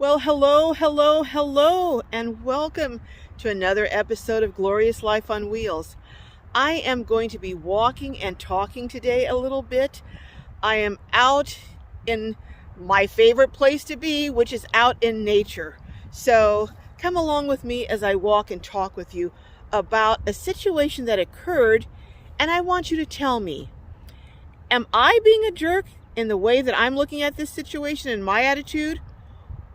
Well, hello, hello, hello, and welcome to another episode of Glorious Life on Wheels. I am going to be walking and talking today a little bit. I am out in my favorite place to be, which is out in nature. So come along with me as I walk and talk with you about a situation that occurred, and I want you to tell me, am I being a jerk in the way that I'm looking at this situation and my attitude?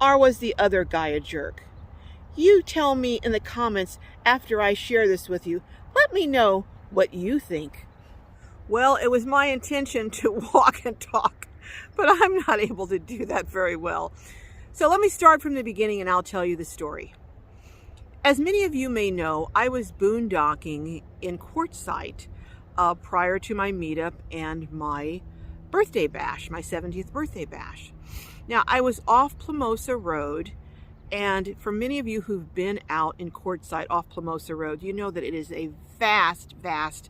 Or was the other guy a jerk? You tell me in the comments after I share this with you. Let me know what you think. Well, it was my intention to walk and talk, but I'm not able to do that very well. So let me start from the beginning and I'll tell you the story. As many of you may know, I was boondocking in Quartzsite prior to my meetup and my birthday bash, my 70th birthday bash. Now, I was off Plumosa Road, and for many of you who've been out in Quartzsite off Plumosa Road, you know that it is a vast, vast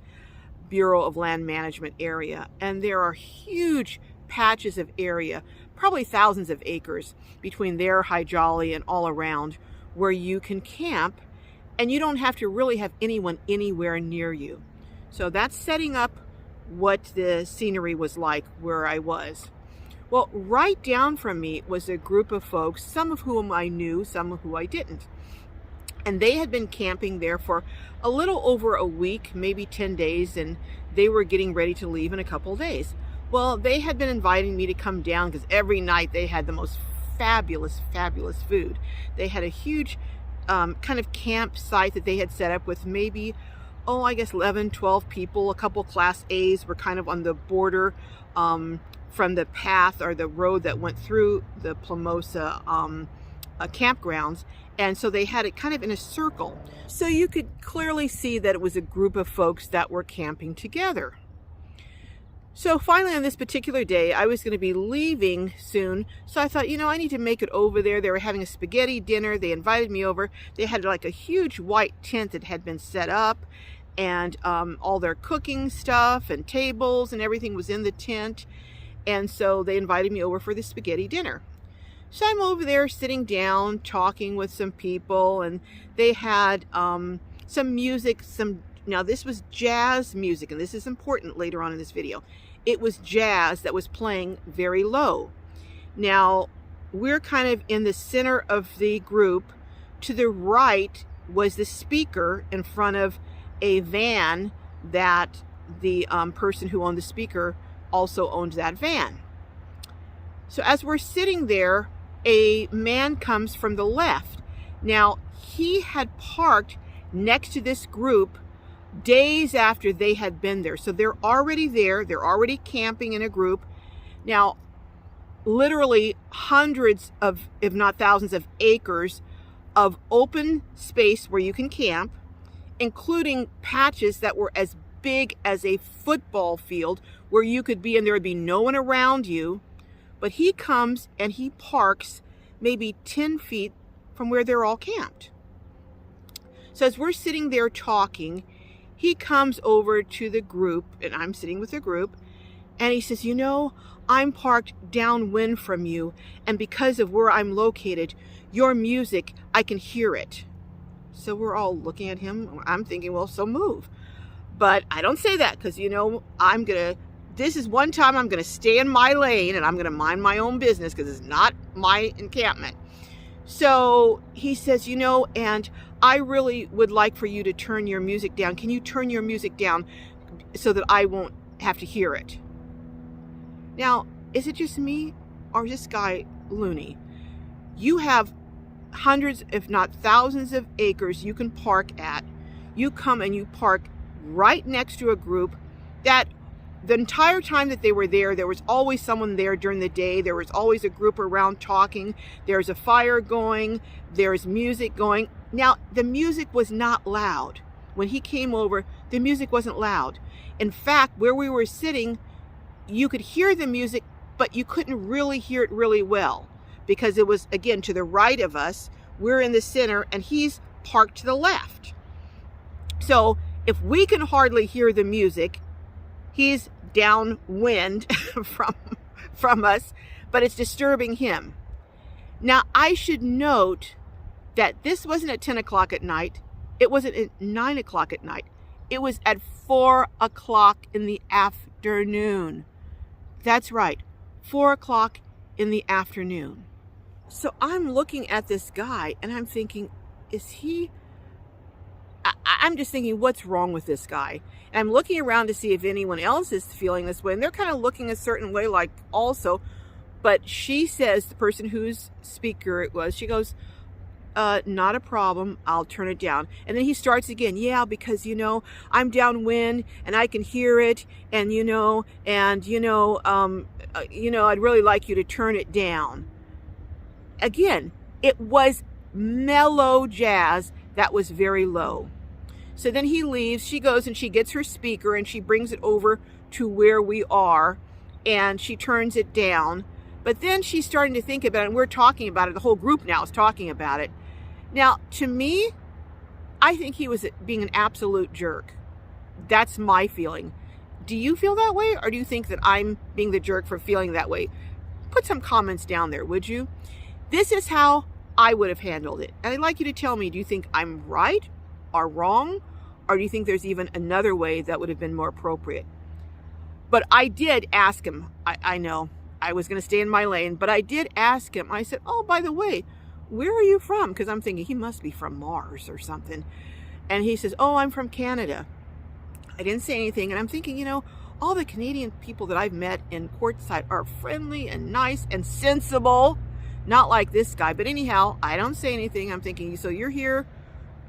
Bureau of Land Management area, and there are huge patches of area, probably thousands of acres between there, High Jolly, and all around, where you can camp, and you don't have to really have anyone anywhere near you. So that's setting up what the scenery was like where I was. Well, right down from me was a group of folks, some of whom I knew, some of who I didn't. And they had been camping there for a little over a week, maybe 10 days, and they were getting ready to leave in a couple of days. Well, they had been inviting me to come down because every night they had the most fabulous, fabulous food. They had a huge kind of campsite that they had set up with maybe, 11, 12 people. A couple Class A's were kind of on the border from the path or the road that went through the Plumosa campgrounds. And so they had it kind of in a circle. So you could clearly see that it was a group of folks that were camping together. So finally on this particular day, I was going to be leaving soon. So I thought, I need to make it over there. They were having a spaghetti dinner. They invited me over. They had like a huge white tent that had been set up, and all their cooking stuff and tables and everything was in the tent. And so they invited me over for the spaghetti dinner. So I'm over there sitting down, talking with some people, and they had some music. Now this was jazz music, and this is important later on in this video. It was jazz that was playing very low. Now, we're kind of in the center of the group. To the right was the speaker in front of a van that the person who owned the speaker also owned that van. So as we're sitting there, a man comes from the left. Now, he had parked next to this group days after they had been there. So they're already there. They're already camping in a group. Now, literally hundreds of, if not thousands of acres of open space where you can camp, including patches that were as big as a football field where you could be and there would be no one around you. But he comes and he parks maybe 10 feet from where they're all camped. So as we're sitting there talking, he comes over to the group, and I'm sitting with the group, and he says, I'm parked downwind from you, and because of where I'm located, your music, I can hear it. So we're all looking at him. I'm thinking, well, so move. But I don't say that because, this is one time I'm going to stay in my lane and I'm going to mind my own business because it's not my encampment. So he says, and I really would like for you to turn your music down. Can you turn your music down so that I won't have to hear it? Now, is it just me or is this guy loony? You have hundreds, if not thousands of acres you can park at. You come and you park right next to a group that the entire time that they were there, there was always someone there during the day. There was always a group around talking. There's a fire going. There's music going. Now, the music was not loud. When he came over, the music wasn't loud. In fact, where we were sitting, you could hear the music, but you couldn't really hear it really well because it was, again, to the right of us. We're in the center, and he's parked to the left. So if we can hardly hear the music, he's downwind from us, but it's disturbing him. Now, I should note that this wasn't at 10 o'clock at night. It wasn't at 9 o'clock at night. It was at 4 o'clock in the afternoon. That's right, 4 o'clock in the afternoon. So I'm looking at this guy and I'm thinking, I'm just thinking, what's wrong with this guy? And I'm looking around to see if anyone else is feeling this way. And they're kind of looking a certain way, like also. But she says, the person whose speaker it was, she goes, not a problem, I'll turn it down. And then he starts again, yeah, because, I'm downwind and I can hear it. And, I'd really like you to turn it down. Again, it was mellow jazz that was very low. So then he leaves, she goes and she gets her speaker and she brings it over to where we are and she turns it down. But then she's starting to think about it and we're talking about it. The whole group now is talking about it. Now, to me, I think he was being an absolute jerk. That's my feeling. Do you feel that way? Or do you think that I'm being the jerk for feeling that way? Put some comments down there, would you? This is how I would have handled it. And I'd like you to tell me, do you think I'm right or wrong? Or do you think there's even another way that would have been more appropriate? But I did ask him. I know I was going to stay in my lane, but I did ask him. I said, oh, by the way, where are you from? Because I'm thinking he must be from Mars or something. And he says, oh, I'm from Canada. I didn't say anything. And I'm thinking, all the Canadian people that I've met in Quartzsite are friendly and nice and sensible. Not like this guy. But anyhow, I don't say anything. I'm thinking, so you're here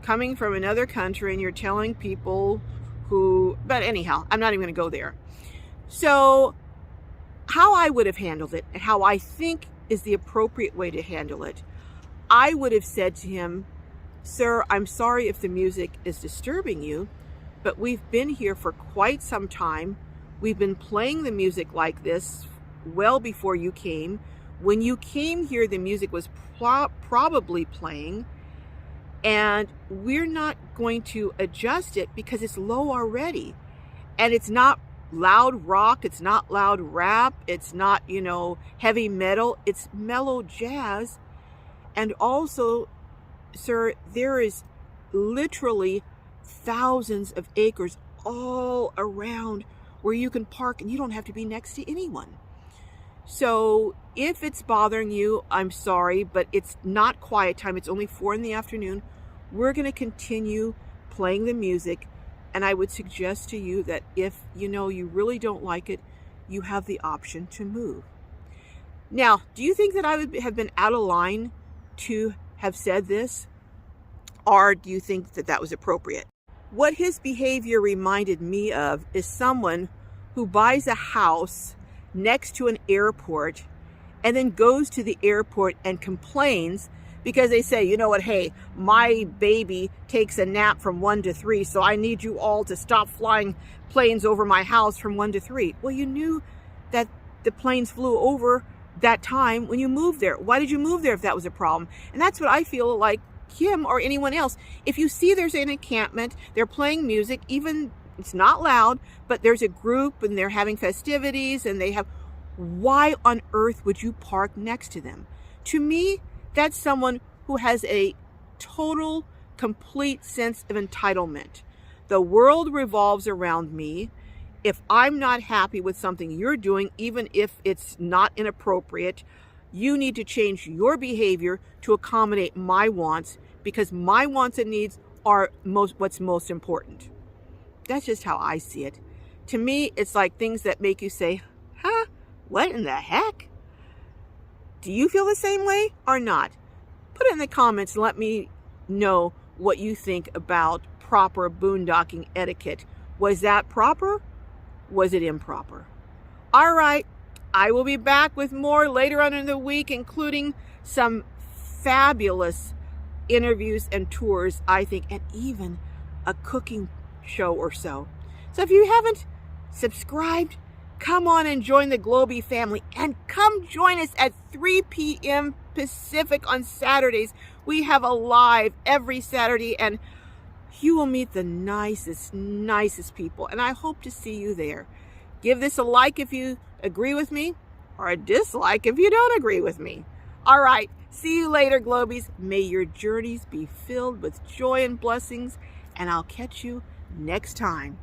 coming from another country and you're telling people but anyhow, I'm not even going to go there. So how I would have handled it and how I think is the appropriate way to handle it, I would have said to him, sir, I'm sorry if the music is disturbing you, but we've been here for quite some time. We've been playing the music like this well before you came. When you came here, the music was probably playing, and we're not going to adjust it because it's low already. And it's not loud rock, it's not loud rap, it's not, heavy metal, it's mellow jazz. And also, sir, there is literally thousands of acres all around where you can park and you don't have to be next to anyone. So if it's bothering you, I'm sorry, but it's not quiet time. It's only 4 p.m. We're going to continue playing the music. And I would suggest to you that if you really don't like it, you have the option to move. Now, do you think that I would have been out of line to have said this? Or do you think that that was appropriate? What his behavior reminded me of is someone who buys a house next to an airport and then goes to the airport and complains because they say, you know what, hey, my baby takes a nap from 1 to 3, so I need you all to stop flying planes over my house from 1 to 3. Well, you knew that the planes flew over that time when you moved there. Why did you move there if that was a problem? And that's what I feel like him or anyone else. If you see there's an encampment, they're playing music, even it's not loud, but there's a group and they're having festivities and why on earth would you park next to them? To me, that's someone who has a total, complete sense of entitlement. The world revolves around me. If I'm not happy with something you're doing, even if it's not inappropriate, you need to change your behavior to accommodate my wants, because my wants and needs are what's most important. That's just how I see it. To me, it's like things that make you say, huh? What in the heck? Do you feel the same way or not? Put it in the comments and let me know what you think about proper boondocking etiquette. Was that proper? Was it improper? All right, I will be back with more later on in the week, including some fabulous interviews and tours, I think, and even a cooking show or so. So if you haven't subscribed, come on and join the Globee family, and come join us at 3 p.m. Pacific on Saturdays. We have a live every Saturday, and you will meet the nicest people, and I hope to see you there. Give this a like if you agree with me, or a dislike if you don't agree with me. All right, see you later, Globies. May your journeys be filled with joy and blessings, and I'll catch you next time.